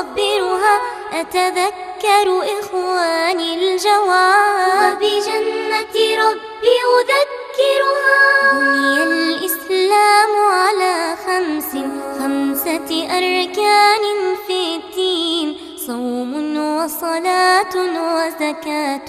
أصبرها أتذكر إخواني الجواب وبجنة ربي أذكرها. بني الإسلام على خمسة أركان في الدين: صوم وصلاة وزكاة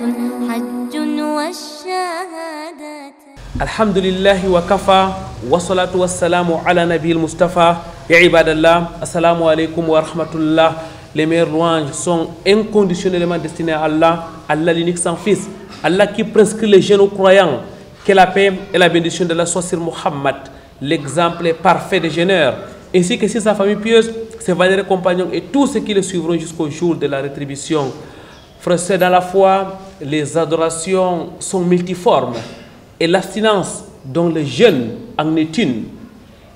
حج والشهادات. الحمد لله وكفى والصلاة والسلام على نبي المصطفى. Ya ibadallah, assalamu alaikum wa rahmatullah. Les meilleures louanges sont inconditionnellement destinées à Allah, Allah l'unique sans fils, Allah qui prescrit les jeunes croyants que la paix et la bénédiction de la soit sur Muhammad, l'exemple parfait des jeûneurs, ainsi que sur sa famille pieuse, ses valeureux compagnons et tous ceux qui le suivront jusqu'au jour de la rétribution. Frères, dans la foi, les adorations sont multiformes et l'abstinence dont le jeûne en est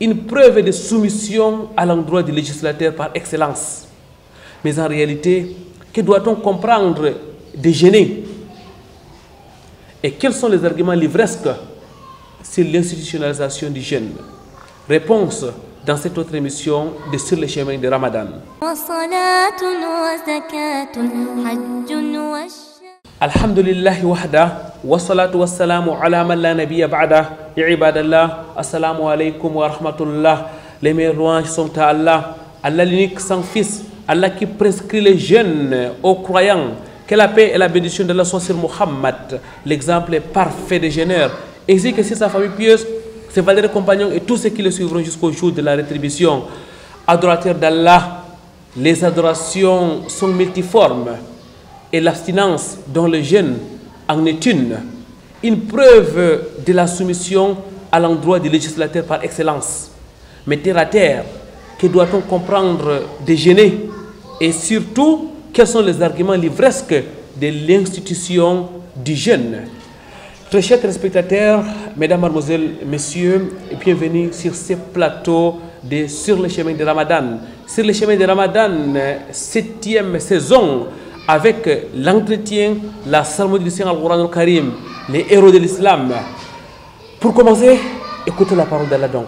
une preuve de soumission à l'endroit du législateur par excellence. Mais en réalité, que doit-on comprendre de jeûner? Et quels sont les arguments livresques sur l'institutionnalisation du jeûne? Réponse dans cette autre émission de Sur le chemin de Ramadan. Alhamdulillah wahda wa salatu wa salamu ala man la nabiyya ba'da. Ya ibadallah, assalamu alaikum wa rahmatullah. Les meilleures louanges sont à Allah, Allah l'unique sans fils, Allah qui prescrit les jeunes aux croyants que la paix et la bénédiction de Allah soient sur Muhammad, l'exemple parfait des jeûneurs, ainsi que sur sa famille pieuse, ses valeureux compagnons et tous ceux qui le suivront jusqu'au jour de la rétribution. Adorateurs d'Allah, les adorations sont multiformes et l'abstinence dont le jeûne en est une preuve de la soumission à l'endroit du législateur par excellence. Mais terre à terre, que doit-on comprendre de jeûner? Et surtout, quels sont les arguments livresques de l'institution du jeûne? Très chers téléspectateurs, mesdames, mademoiselles, messieurs, bienvenue sur ce plateau de Sur le chemin de Ramadan. Sur le chemin de Ramadan, 7e saison, avec l'entretien, la cérémonie du Saint Al-Qur'an al-Karim, les héros de l'islam. Pour commencer, écoutez la parole d'Allah donc.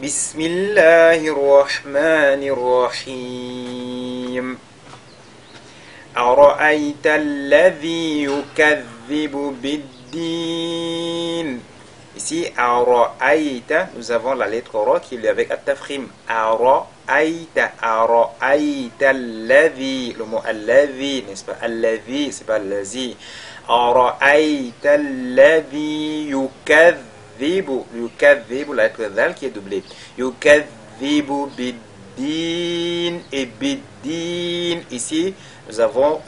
Bismillahirrahmanirrahim. Ara'ayta alladhi yukadhibu bid-din. Ici, Ara'ayta, nous avons la lettre Ra qui est avec At-Tafkhim. Ara'ayta, Ara'ayta alladhi, le mot alladhi, n'est-ce pas? Alladhi, c'est pas allazi. Ara'ayta alladhi yukadhibu, yukadhibu, la lettre Dal qui est doublée. Yukadhibu bid-din et bid-din. Ici, nous avons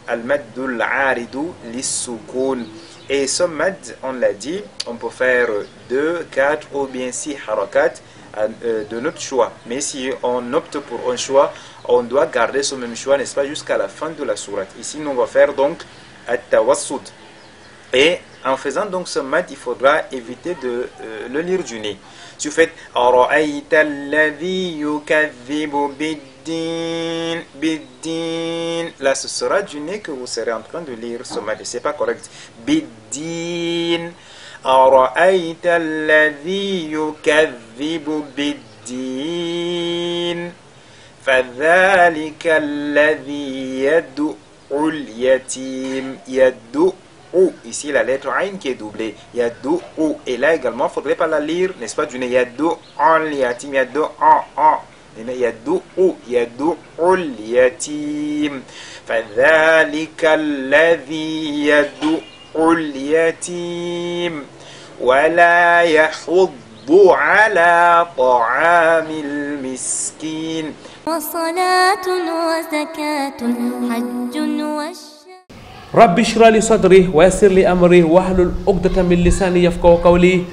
al-maddul aridu lis-sukun. Et ce mad, on l'a dit, on peut faire 2, 4 ou bien 6 harakat de notre choix. Mais si on opte pour un choix, on doit garder ce même choix, n'est-ce pas, jusqu'à la fin de la sourate. Ici, nous on va faire donc at-tawassut. Et en faisant donc ce mad, il faudra éviter de le lire du nez. Si vous faites Ara'ayta alladhi yukadhibu bid-din, bid-din, là ce sera du nez que vous serez en train de lire ce mad. C'est pas correct. Bid-din. Ara'ayta alladhi yukadhibu bid-din. Fadhalika alladhi yad'ul yatim. Yad'u. Ici la lettre Ain qui est doublée. Yad'u. Et là également, il ne faudrait pas la lire, n'est-ce pas, du nez. Yad'ul yatim. Yad'ul yatim. Fadhalika alladhi yad'ul yatim. Wala yahuddu ala ta'amil miskin. Rabbi shrah li sadri wa yassir li amri wahlul 'uqdatan min lisani yafqahu qawli.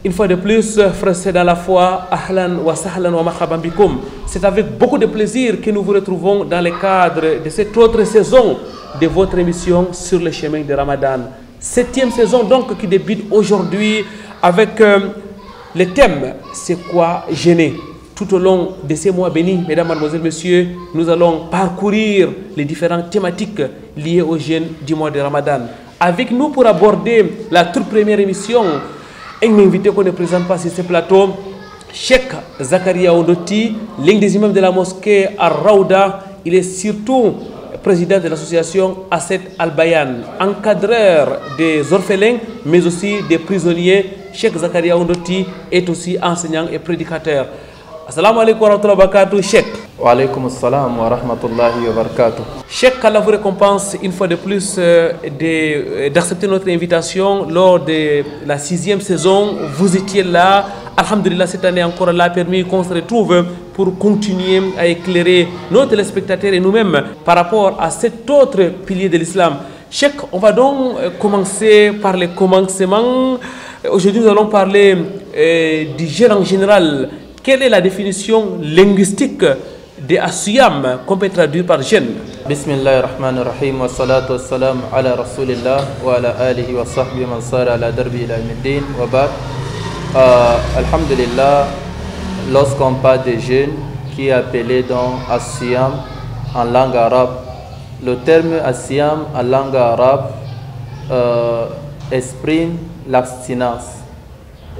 Une fois de plus, frères dans la foi, ahlan wa sahlan wa marhaban bikum. C'est avec beaucoup de plaisir que nous vous retrouvons dans le cadre de cette autre saison de votre émission Sur le chemin de Ramadan. 7e saison donc qui débute aujourd'hui avec le thème c'est quoi jeûner? Tout au long de ces mois bénis, mesdames, mademoiselles, messieurs, nous allons parcourir les différentes thématiques liées au jeûne du mois de Ramadan. Avec nous pour aborder la toute première émission, Et m'inviter qu'on ne présente pas sur ce plateau Cheikh Zakaria Ondoti, l'un des imams de la mosquée Ar-Raouda. Il est surtout président de l'association Asset Al-Bayan, encadreur des orphelins, mais aussi des prisonniers. Cheikh Zakaria Ondoti est aussi enseignant et prédicateur. Assalamu alaikum wa rahmatullahi wa barakatuh, Cheikh. Wa alaikum assalam wa rahmatullahi wa barakatuh. Cheikh, Allah vous récompense une fois de plus d'accepter notre invitation lors de la 6e saison. Vous étiez là. Alhamdulillah, cette année encore, Allah a permis qu'on se retrouve pour continuer à éclairer nos téléspectateurs et nous-mêmes par rapport à cet autre pilier de l'islam. Cheikh, on va donc commencer par les commencements. Aujourd'hui, nous allons parler du jeûne en général. Quelle est la définition linguistique de As-Siyam qu'on peut traduire par jeûne? Bismillahirrahmanirrahim wa salatu wa salam ala rasulillah wa ala alihi wa sahbihi man sara ala darbi ila yawmiddin wa ba'd. Alhamdulillah, lorsqu'on parle de jeûne qui est appelé donc As-Siyam en langue arabe, le terme As-Siyam en langue arabe exprime l'abstinence.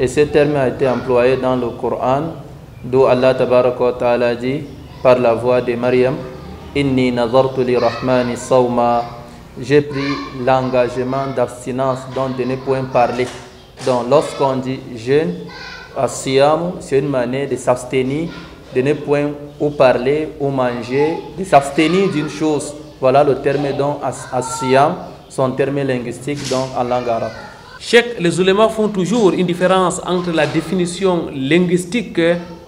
Et ce terme a été employé dans le Coran, d'où Allah tabaraka wa ta'ala dit par la voix de Maryam, Inni nazartu li rahmani sawma, j'ai pris l'engagement d'abstinence, donc de ne point parler. Donc lorsqu'on dit jeûne, As-Siyam, c'est une manière de s'abstenir, de ne point ou parler ou manger, de s'abstenir d'une chose. Voilà le terme donc As-Siyam, son terme linguistique donc en langue arabe. Cheikh, les ulémas font toujours une différence entre la définition linguistique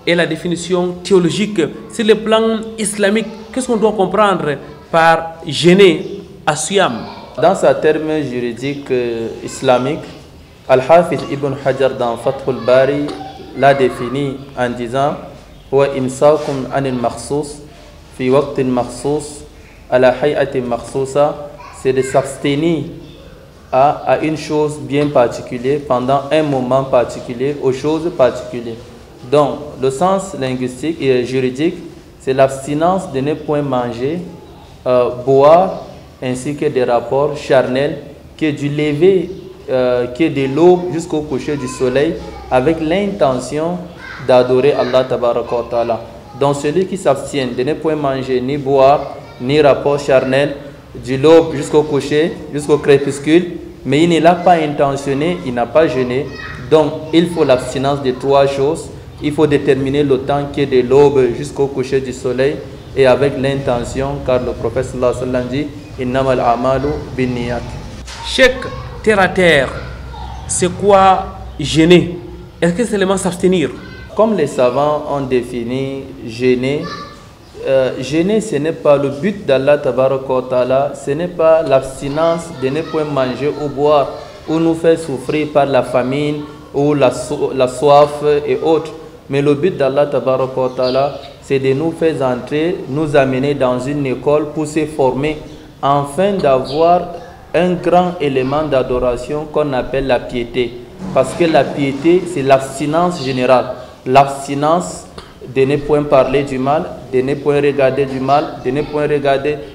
et la définition théologique. Sur le plan islamique, qu'est-ce qu'on doit comprendre par jeûner, As-Siyam? Dans sa terme juridique islamique, Al-Hafiz Ibn Hajar dans Fathul Bari l'a défini en disant Wa imsakum anil makhsus fi waqtin makhsus ala hay'atin makhsusa, c'est de s'abstenir à une chose bien particulière pendant un moment particulier, aux choses particulières. Donc, le sens linguistique et juridique, c'est l'abstinence de ne point manger, boire, ainsi que des rapports charnels, qui est du lever, qui est de l'aube jusqu'au coucher du soleil, avec l'intention d'adorer Allah tabaraka wa ta'ala. Donc, celui qui s'abstient de ne point manger, ni boire, ni rapport charnel, du l'aube jusqu'au coucher, jusqu'au crépuscule, mais il ne l'a pas intentionné, il n'a pas jeûné. Donc, il faut l'abstinence de trois choses. Il faut déterminer le temps qui est de l'aube jusqu'au coucher du soleil et avec l'intention, car le prophète sallallahu alayhi wa sallam dit Innamal a'malu binniyat. Cheikh, terre à terre, c'est quoi jeûner? Est-ce que c'est seulement s'abstenir? Comme les savants ont défini jeûner, jeûner, ce n'est pas le but d'Allah tabaraka wa ta'ala, ce n'est pas l'abstinence de ne point manger ou boire ou nous faire souffrir par la famine ou la soif et autres. Mais le but d'Allah tabaraka wa ta'ala, c'est de nous faire entrer, nous amener dans une école pour se former, afin d'avoir un grand élément d'adoration qu'on appelle la piété. Parce que la piété, c'est l'abstinence générale. L'abstinence de ne point parler du mal, de ne point regarder du mal, de ne point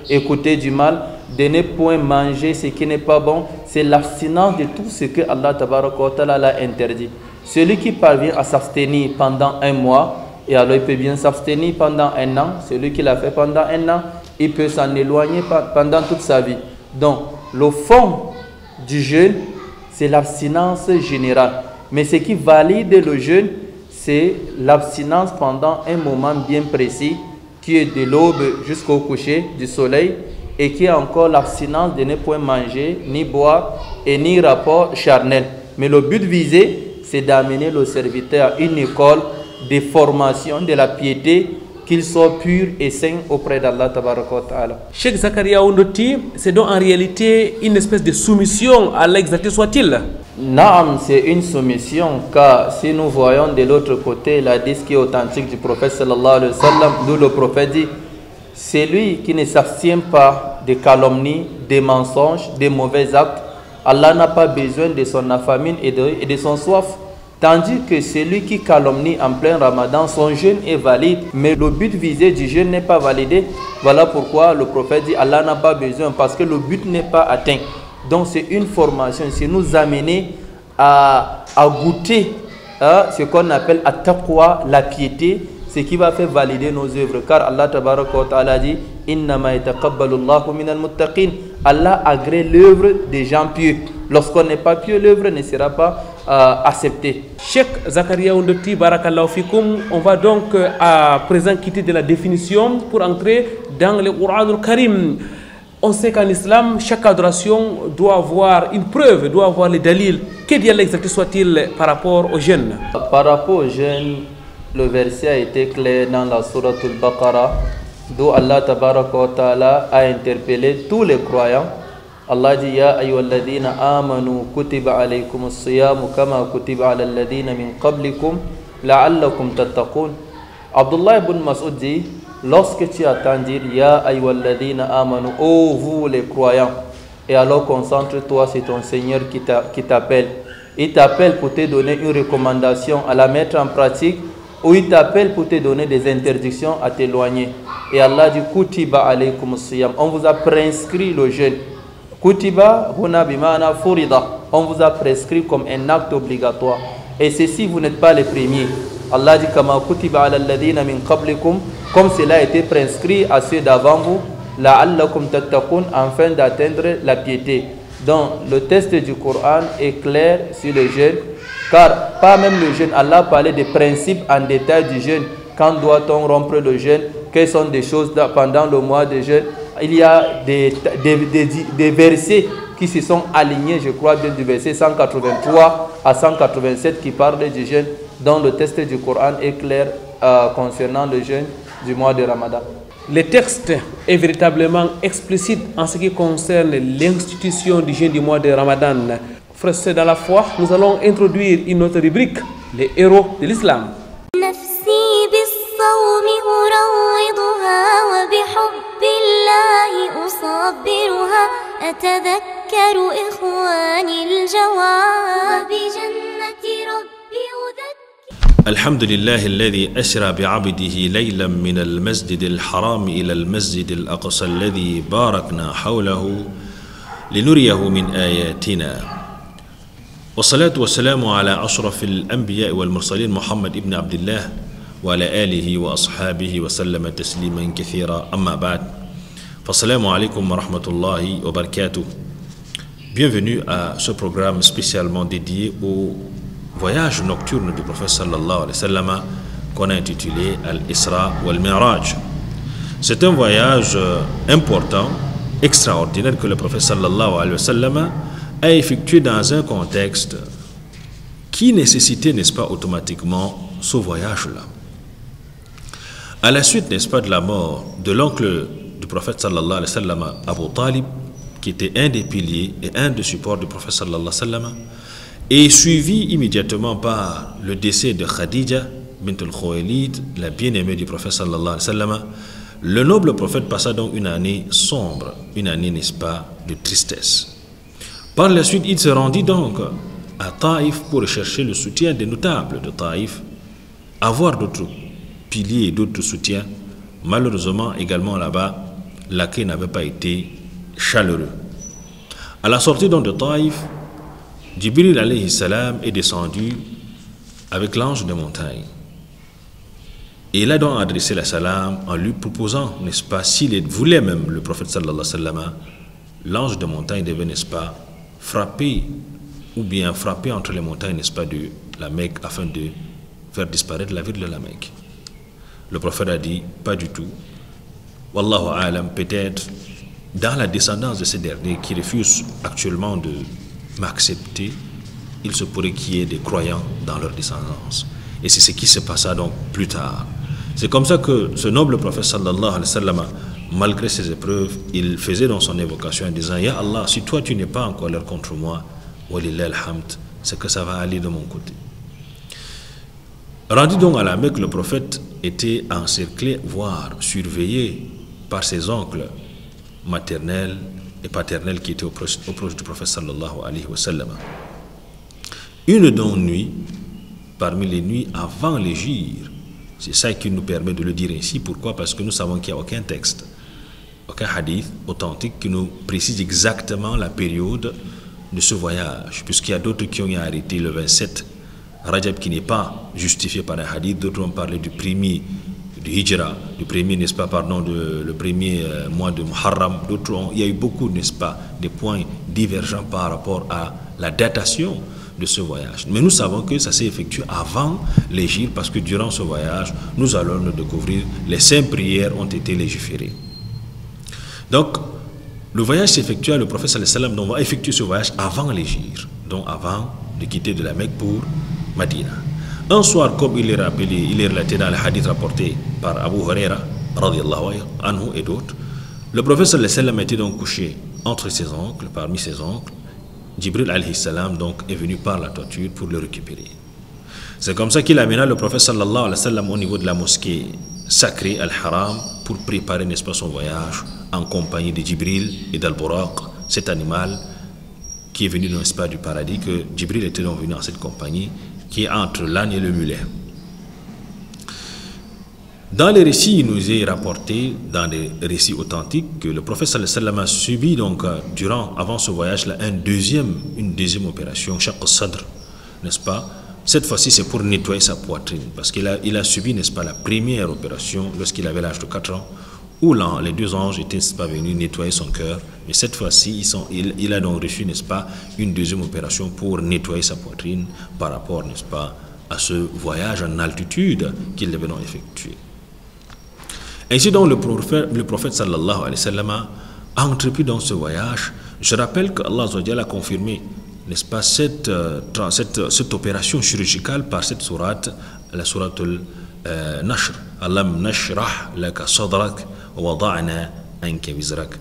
écouter du mal, de ne point manger ce qui n'est pas bon. C'est l'abstinence de tout ce que Allah tabaraka wa ta'ala l'a interdit. Celui qui parvient à s'abstenir pendant un mois, et alors il peut bien s'abstenir pendant un an. Celui qui l'a fait pendant un an, il peut s'en éloigner pendant toute sa vie. Donc, le fond du jeûne, c'est l'abstinence générale. Mais ce qui valide le jeûne, c'est l'abstinence pendant un moment bien précis, qui est de l'aube jusqu'au coucher du soleil, et qui est encore l'abstinence de ne point manger, ni boire, et ni rapport charnel. Mais le but visé, c'est d'amener le serviteur à une école de formation de la piété, qu'il soit pur et saint auprès d'Allah tabaraka wa ta'ala. Cheikh Zakaria Ondoti, c'est donc en réalité une espèce de soumission à l'exacté soit-il? Naam, c'est une soumission, car si nous voyons de l'autre côté la hadith qui est authentique du prophète sallallahu alayhi wa sallam, d'où le prophète dit, celui qui ne s'abstient pas de calomnie, des mensonges, des mauvais actes, Allah n'a pas besoin de son affamine et de son soif. Tandis que celui qui calomnie en plein ramadan, son jeûne est valide, mais le but visé du jeûne n'est pas validé. Voilà pourquoi le prophète dit Allah n'a pas besoin, parce que le but n'est pas atteint. Donc c'est une formation, c'est nous amener à à goûter ce qu'on appelle at-taqwa, la piété, ce qui va faire valider nos œuvres. Car Allah tabaraka wa ta'ala dit innama yataqabbalu Allahu minal muttaqin. Allah agrée l'œuvre des gens pieux. Lorsqu'on n'est pas pieux, l'œuvre ne sera pas acceptée. Cheikh Zakaria Ondoti, barakallahu fikoum. On va donc à présent quitter de la définition pour entrer dans le Coran al-Karim. On sait qu'en islam, chaque adoration doit avoir une preuve, doit avoir les dalils. Que dit Allah exactement soit-il par rapport aux jeunes? Par rapport aux jeunes, le verset a été clair dans la sourate al-Baqarah, d'où Allah tabaraka wa ta'ala a interpellé tous les croyants. Allah dit ya ayyuhalladhina amanu kutiba alaykumus siyamu kama kutiba alal ladhina min qablikum la'allakum tattaqun. Abdullah ibn Mas'ud dit, lorsque tu attends dire ya ayyuhalladhina amanu, ô vous les croyants, et alors concentre-toi, c'est ton Seigneur qui t'appelle. Il t'appelle pour te donner une recommandation à la mettre en pratique, ou il t'appelle pour te donner des interdictions à t'éloigner. Et Allah dit kutiba alaykumus siyam, on vous a prescrit le jeûne. Kutiba huna bimana furida, on vous a prescrit comme un acte obligatoire. Et ceci, vous n'êtes pas les premiers. Allah dit kama kutiba ala alladhina min qablikum, comme cela a été prescrit à ceux d'avant vous, la'allakum tattaqun, afin d'atteindre la piété. Donc le texte du Coran est clair sur le jeûne, car pas même le jeûne, Allah parlait des principes en détail du jeûne. Quand doit-on rompre le jeûne? Quelles sont des choses pendant le mois de jeûne? Il y a des versets qui se sont alignés, je crois bien du verset 183 à 187 qui parlent du jeûne, dont le texte du Coran est clair concernant le jeûne du mois de Ramadan. Le texte est véritablement explicite en ce qui concerne l'institution du jeûne du mois de Ramadan. Frères dans la foi, nous allons introduire une autre rubrique, les héros de l'islam. الحمد لله الذي أسرى بعبده ليلا من المسجد الحرام إلى المسجد الأقصى الذي باركنا حوله لنريه من آياتنا والصلاة والسلام على أشرف الأنبياء والمرسلين محمد ابن عبد الله وعلى آله وأصحابه وسلم تسليما كثيرا أما بعد فالسلام عليكم ورحمة الله وبركاته. Bienvenue à ce programme spécialement dédié au voyage nocturne du prophète sallallahu alayhi wa sallam qu'on a intitulé Al-Isra wal-Mi'raj. C'est un voyage important, extraordinaire que le prophète sallallahu alayhi wa sallam a effectué dans un contexte qui nécessitait, n'est-ce pas, automatiquement ce voyage-là. À la suite, n'est-ce pas, de la mort de l'oncle du prophète sallallahu alayhi wa sallam, Abu Talib, qui était un des piliers et un des supports du prophète sallallahu alayhi wa sallam, et suivi immédiatement par le décès de Khadija bint al-Khuwaylid, la bien-aimée du prophète sallallahu alayhi wa sallam, le noble prophète passa donc une année sombre, une année, n'est-ce pas, de tristesse. Par la suite, il se rendit donc à Taïf pour rechercher le soutien des notables de Taïf, avoir d'autres piliers et d'autres soutiens. Malheureusement, également là-bas, l'accueil n'avait pas été chaleureux. À la sortie donc de Taïf, Jibril alayhi salam est descendu avec l'ange de montagne. Et il a donc adressé la salam en lui proposant, n'est-ce pas, s'il voulait même le prophète sallallahu alayhi wa sallam, l'ange de montagne devait, n'est-ce pas, frapper ou bien frapper entre les montagnes, n'est-ce pas, de la Mecque afin de faire disparaître la ville de la Mecque. Le prophète a dit, pas du tout. Wallahu a'lam, peut-être dans la descendance de ces derniers qui refusent actuellement de m'accepter, il se pourrait qu'il y ait des croyants dans leur descendance. Et c'est ce qui se passa donc plus tard. C'est comme ça que ce noble prophète sallallahu alayhi wa sallam, malgré ses épreuves, il faisait dans son évocation en disant, Ya Allah, si toi tu n'es pas en colère contre moi, walillah alhamd, c'est que ça va aller de mon côté. Rendu donc à la Mecque, le prophète était encerclé, voire surveillé par ses oncles maternels et paternels qui étaient proches du prophète sallallahu alayhi wa sallam. Une donc nuit, parmi les nuits avant l'hégire, c'est ça qui nous permet de le dire ainsi. Pourquoi? Parce que nous savons qu'il n'y a aucun texte, aucun hadith authentique qui nous précise exactement la période de ce voyage, puisqu'il y a d'autres qui ont arrêté le 27 Rajab qui n'est pas justifié par un hadith, d'autres ont parlé du premier du Hijra, du premier, n'est-ce pas, pardon, le premier mois de Muharram, d'autres il y a eu beaucoup, n'est-ce pas, des points divergents par rapport à la datation de ce voyage. Mais nous savons que ça s'est effectué avant l'Hégire, parce que durant ce voyage, nous allons le découvrir, les 5 prières ont été légiférées. Donc, le voyage s'effectua, le prophète sallallahu alayhi wa sallam va effectuer ce voyage avant l'Hégire, donc avant de quitter de la Mecque pour Madina. Un soir, comme il est rappelé, il est relaté dans les hadiths rapportés par Abu Huraira, radiallahu anhu et d'autres, le prophète sallallahu alayhi wa sallam était donc couché entre ses oncles, parmi ses oncles. Jibril alayhi salam donc est venu par la toiture pour le récupérer. C'est comme ça qu'il amena le prophète sallallahu alayhi wa sallam au niveau de la mosquée sacrée Al-Haram pour préparer, n'est-ce pas, son voyage en compagnie de Jibril et d'Al-Buraq, cet animal qui est venu, n'est-ce pas, du paradis, que Jibril était donc venu en cette compagnie qui est entre l'âne et le mulet. Dans les récits, il nous est rapporté, dans les récits authentiques, que le prophète sallallahu alayhi wa sallam a subi, donc, avant ce voyage-là, une deuxième opération, Shaq al-Sadr, n'est-ce pas? Cette fois-ci, c'est pour nettoyer sa poitrine, parce qu'il a subi, n'est-ce pas, la première opération lorsqu'il avait l'âge de 4 ans, où les 2 anges étaient, n'est-ce pas, venus nettoyer son cœur. Mais cette fois-ci, il a donc reçu, n'est-ce pas, une deuxième opération pour nettoyer sa poitrine par rapport, n'est-ce pas, à ce voyage en altitude qu'il devait donc effectuer. Ainsi donc, le prophète sallallahu alayhi wa sallam a entrepris dans ce voyage. Je rappelle qu'Allah a confirmé, n'est-ce pas, cette opération chirurgicale par cette sourate, la sourate al-Nashr. Alam nashrah laka sadrak wa wada'na anka wizrak.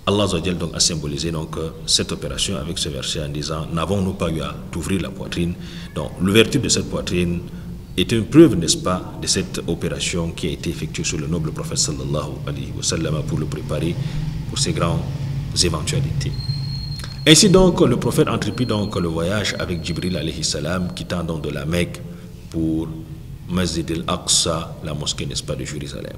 Allah donc a symbolisé donc cette opération avec ce verset en disant: n'avons-nous pas eu à t'ouvrir la poitrine? Donc l'ouverture de cette poitrine est une preuve, n'est-ce pas, de cette opération qui a été effectuée sur le noble prophète sallallahu alayhi wa sallam pour le préparer pour ces grandes éventualités. Ainsi donc, le prophète entreprit donc le voyage avec Jibril alayhi salam, quittant donc de la Mecque pour Masjid al-Aqsa, la mosquée, n'est-ce pas, de Jérusalem.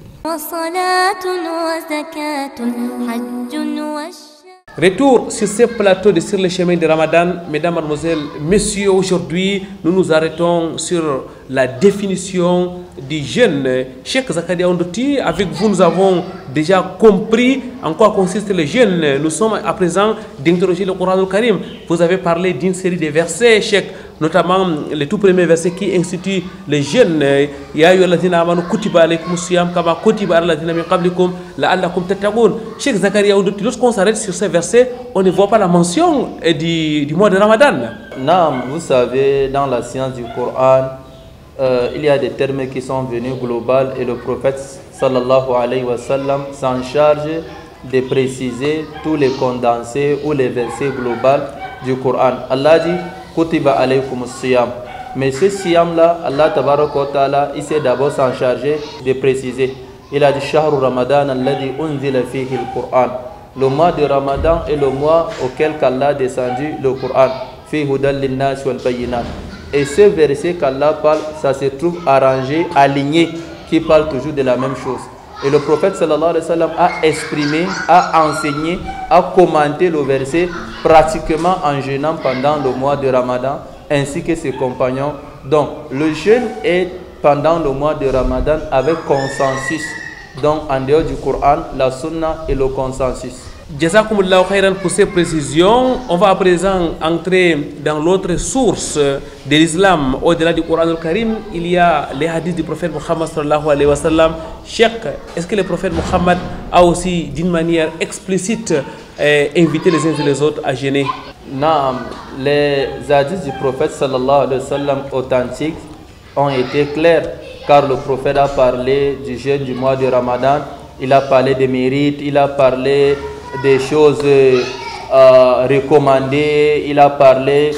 Retour sur ce plateau de Sur le chemin de Ramadan. Mesdames, Mademoiselles, Messieurs, aujourd'hui, nous nous arrêtons sur la définition du jeûne. Cheikh Zakaria Ondouti, avec vous, nous avons déjà compris en quoi consiste le jeûne. Nous sommes à présent d'interroger le Coran al-Karim. Vous avez parlé d'une série de versets, Cheikh, notamment le tout premier verset qui institue le jeûne. Ya ayyuhallazina amanu kutiba alaykumus siyam kama kutiba alal ladzina min qablikum la'allakum tattaqun. Cheikh Zakaria Ondouti, lorsqu'on s'arrête sur ce verset, on ne voit pas la mention du mois de Ramadan. Non, vous savez, dans la science du Coran, il y a des termes qui sont venus globaux et le prophète sallallahu alayhi wa sallam s'en charge de préciser tous les condensés ou les versets globaux du Coran. Allah dit Kutiba alaykum siyam. Mais ce siyam là, Allah tabaraka wa ta'ala, il s'est d'abord s'en charger de préciser. Il a dit Shahru Ramadan alladhi unzila fihi al-Qur'an. Le mois de Ramadan est le mois auquel Allah a descendu le Coran. Fi hudal linnas wal bayyinat. Et ce verset qu'Allah parle, ça se trouve arrangé, aligné, qui parle toujours de la même chose. Et le prophète sallallahu alayhi wa sallam a exprimé, a enseigné, a commenté le verset pratiquement en jeûnant pendant le mois de Ramadan, ainsi que ses compagnons. Donc, le jeûne est pendant le mois de Ramadan avec consensus. Donc, en dehors du Coran, la sunna et le consensus. Jazakumullahu khairan pour ces précisions. On va à présent entrer dans l'autre source de l'islam. Au-delà du Coran al-Karim, il y a les hadiths du prophète Muhammad sallallahu alayhi wa sallam. Cheikh, est-ce que le prophète Muhammad a aussi, d'une manière explicite, invité les uns et les autres à jeûner? Non, les hadiths du prophète sallallahu alayhi wa sallam authentiques ont été clairs, car le prophète a parlé du jeûne du mois de Ramadan, il a parlé des mérites, il a parlé des choses recommandées, il a parlé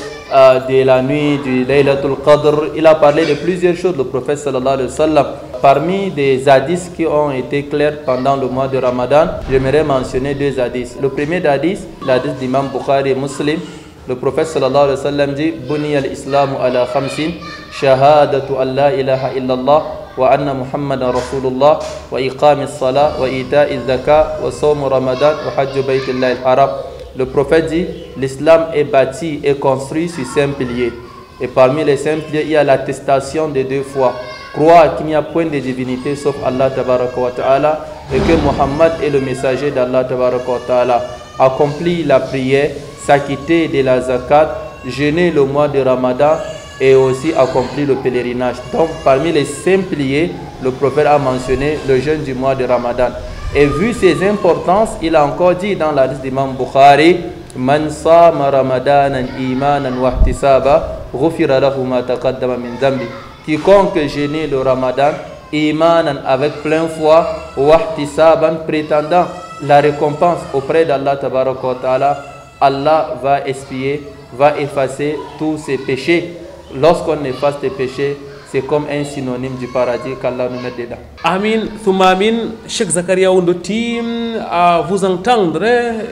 de la nuit du Laylatul Qadr, il a parlé de plusieurs choses, le prophète sallallahu alayhi wa sallam. Parmi des hadiths qui ont été clairs pendant le mois de Ramadan, j'aimerais mentionner 2 hadiths. Le premier hadith, l'hadith d'Imam Bukhari et Muslim, le prophète sallallahu alayhi wa sallam dit Buniya al-Islamu ala khamsin, shahadatu an la ilaha illallah wa anna Muhammadan Rasulullah wa iqamis salah wa ita'iz zakah wa sawm Ramadan wa hajju baytillahi al-haram. Le prophète dit, l'islam est bâti et construit sur 5 piliers. Et parmi les 5 piliers, il y a l'attestation de 2 fois. Croire qu'il n'y a point de divinité sauf Allah tabaraka wa ta'ala et que Muhammad est le messager d'Allah tabaraka wa ta'ala. Accomplir la prière, s'acquitter de la zakat, jeûner le mois de Ramadan et aussi accomplir le pèlerinage. Donc parmi les 5 piliers, le prophète a mentionné le jeûne du mois de Ramadan. Et vu ses importances, il a encore dit dans l'hadith d'Imam Bukhari, Man sama ramadanan imanan wa ihtisaba ghufira lahu ma taqaddama min dhanbi. Quiconque jeûne le Ramadan imanan avec plein foi wa ihtisaban prétendant la récompense auprès d'Allah tabaraka wa ta'ala, Allah va expier, va effacer tous ses péchés. Lorsqu'on efface tes péchés, c'est comme un synonyme du paradis qu'Allah nous met dedans. Amin, thumma amin. Cheikh Zakaria Ondoti, à vous entendre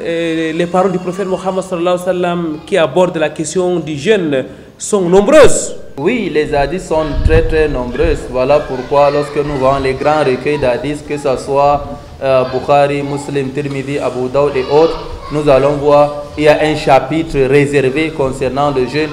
les paroles du prophète Mohammed sallallahu alayhi wa sallam qui abordent la question du jeûne sont nombreuses. Oui, les hadiths sont très très nombreuses. Voilà pourquoi lorsque nous voyons les grands recueils d'hadiths, que ce soit Bukhari, Muslim, Tirmidhi, Abu Daoud et autres, nous allons voir il y a un chapitre réservé concernant le jeûne.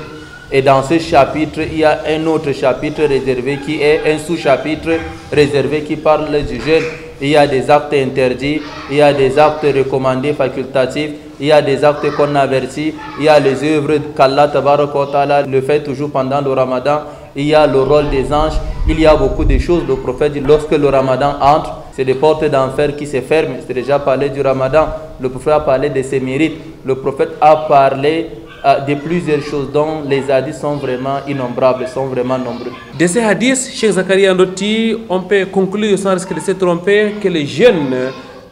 Et dans ce chapitre, il y a un autre chapitre réservé qui est un sous-chapitre réservé qui parle du jeûne. Il y a des actes interdits, il y a des actes recommandés facultatifs, il y a des actes qu'on avertit, il y a les œuvres qu'Allah tabaraka wa ta'ala le fait toujours pendant le Ramadan, il y a le rôle des anges, il y a beaucoup de choses. Le prophète dit lorsque le Ramadan entre, c'est des portes d'enfer qui se ferment. C'est déjà parlé du Ramadan. Le prophète a parlé de ses mérites. Le prophète a parlé de plusieurs choses dont les hadiths sont vraiment innombrables, sont vraiment nombreux. De ces hadiths, Cheikh Zakaria Ondoti, on peut conclure sans risque de se tromper que le jeûne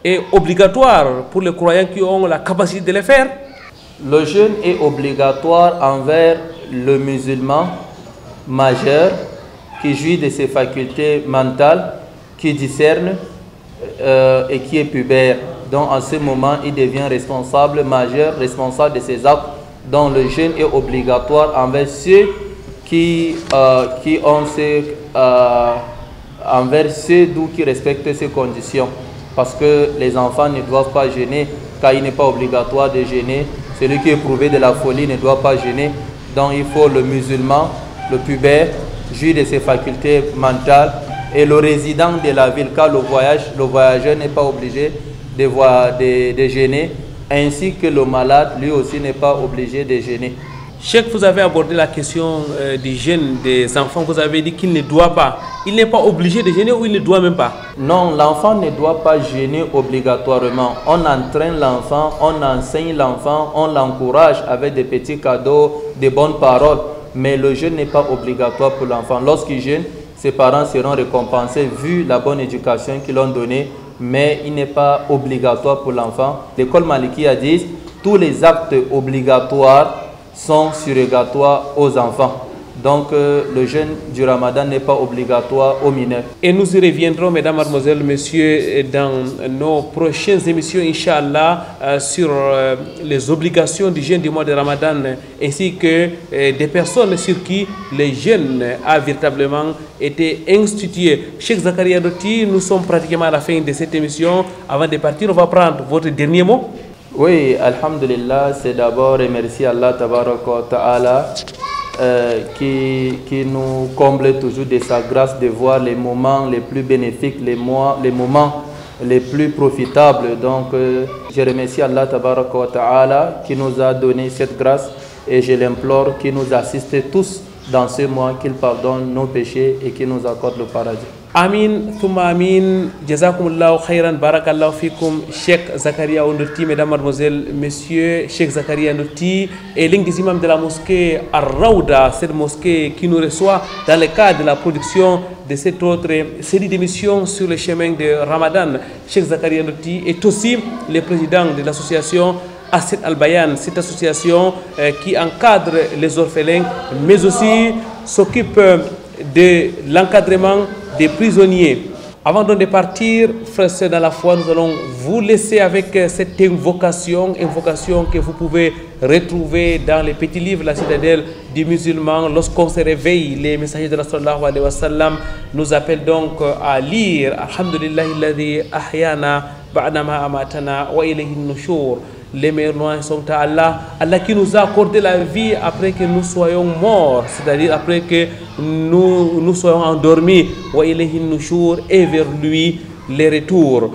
est obligatoire pour les croyants qui ont la capacité de le faire. Le jeûne est obligatoire envers le musulman majeur qui jouit de ses facultés mentales, qui discerne et qui est pubère. Donc en ce moment, il devient responsable majeur, responsable de ses actes. Donc le jeûne est obligatoire envers ceux qui respectent ces conditions. Parce que les enfants ne doivent pas jeûner, car il n'est pas obligatoire de jeûner. Celui qui est éprouvé de la folie ne doit pas jeûner. Donc il faut le musulman, le pubère, jouir de ses facultés mentales, et le résident de la ville, car le voyageur n'est pas obligé de jeûner, ainsi que le malade, lui aussi n'est pas obligé de jeûner. Cheikh, vous avez abordé la question du jeûne des enfants. Vous avez dit qu'il ne doit pas. Il n'est pas obligé de jeûner ou il ne doit même pas? Non, l'enfant ne doit pas jeûner obligatoirement. On entraîne l'enfant, on enseigne l'enfant, on l'encourage avec des petits cadeaux, des bonnes paroles. Mais le jeûne n'est pas obligatoire pour l'enfant. Lorsqu'il jeûne, ses parents seront récompensés vu la bonne éducation qu'ils l'ont donnée. Mais il n'est pas obligatoire pour l'enfant. L'école Malikia dit tous les actes obligatoires sont surrogatoires aux enfants. Donc le jeûne du Ramadan n'est pas obligatoire aux mineurs. Et nous y reviendrons, mesdames, mademoiselles, messieurs, dans nos prochaines émissions, Inch'Allah, sur les obligations du jeûne du mois de Ramadan, ainsi que des personnes sur qui le jeûne a véritablement été institué. Cheikh Zakaria Ondoti, nous sommes pratiquement à la fin de cette émission. Avant de partir, on va prendre votre dernier mot. Oui, alhamdulillah, c'est d'abord remercier Allah tabaraka wa ta'ala qui nous comble toujours de sa grâce de voir les moments les plus bénéfiques, les moments les plus profitables. Donc je remercie Allah tabaraka wa ta'ala qui nous a donné cette grâce et je l'implore qu'il nous assiste tous dans ce mois, qu'il pardonne nos péchés et qu'il nous accorde le paradis. Amin, thumma amin, jazakumullahu khairan, barakallahu fikum, Cheikh Zakaria Ondoti, mesdames, mademoiselles, messieurs, Cheikh Zakaria Ondoti est l'un des imams de la mosquée Ar-Rawda, cette mosquée qui nous reçoit dans le cadre de la production de cette autre série d'émissions sur le chemin de Ramadan. Cheikh Zakaria Ondoti est aussi le président de l'association Asset Al-Bayan, cette association qui encadre les orphelins, mais aussi s'occupe de l'encadrement des prisonniers. Avant de partir, frères dans la foi, nous allons vous laisser avec cette invocation que vous pouvez retrouver dans les petits livres, la citadelle du musulman. Lorsqu'on se réveille, les messagers de la sallallahu alayhi wa sallam nous appellent donc à lire Alhamdulillahi alladhi ahyana ba'dama amatana wa ilayhi nushur. les meilleurs lois sont à Allah, Allah qui nous a accordé la vie après que nous soyons morts, c'est-à-dire après que nous soyons endormis, wa ilayhi nushur, et vers lui les retours.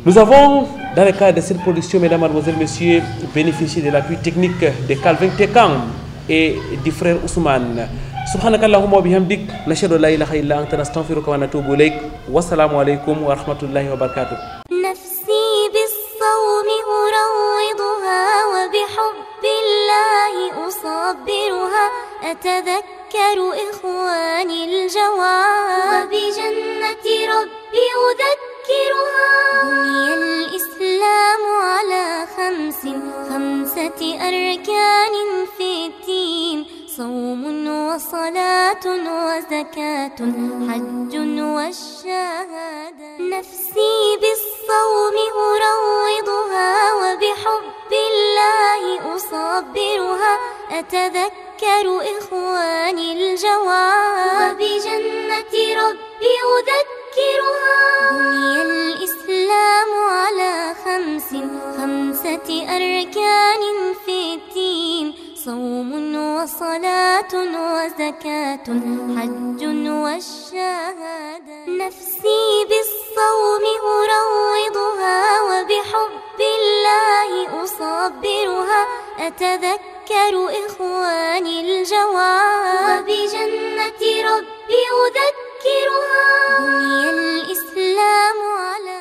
Nous avons, dans le cadre de cette production, mesdames, mademoiselles, messieurs, bénéficié de l'appui technique de Calvin Tekam et du frère Ousmane. سبحانك اللهم وبحمدك نشهد لا اله الا انت نستغفرك ونتوب اليك والسلام عليكم ورحمه الله وبركاته. نفسي بالصوم أروضها وبحب الله أصبرها أتذكر إخواني الجواب وبجنة ربي أذكرها. بني الإسلام على خمسة أركان في الدين: صوم وصلاة وزكاة حج والشهادة. نفسي بالصوم أروضها وبحب الله أصبرها أتذكر إخواني الجواب وبجنة ربي أذكرها. بني الإسلام على خمسة أركان في الدين: صوم وصلاة وزكاة حج والشهادة. نفسي بالصوم أروضها وبحب الله أصبرها أتذكر إخواني الجواب وبجنة ربي أذكرها. بني الإسلام على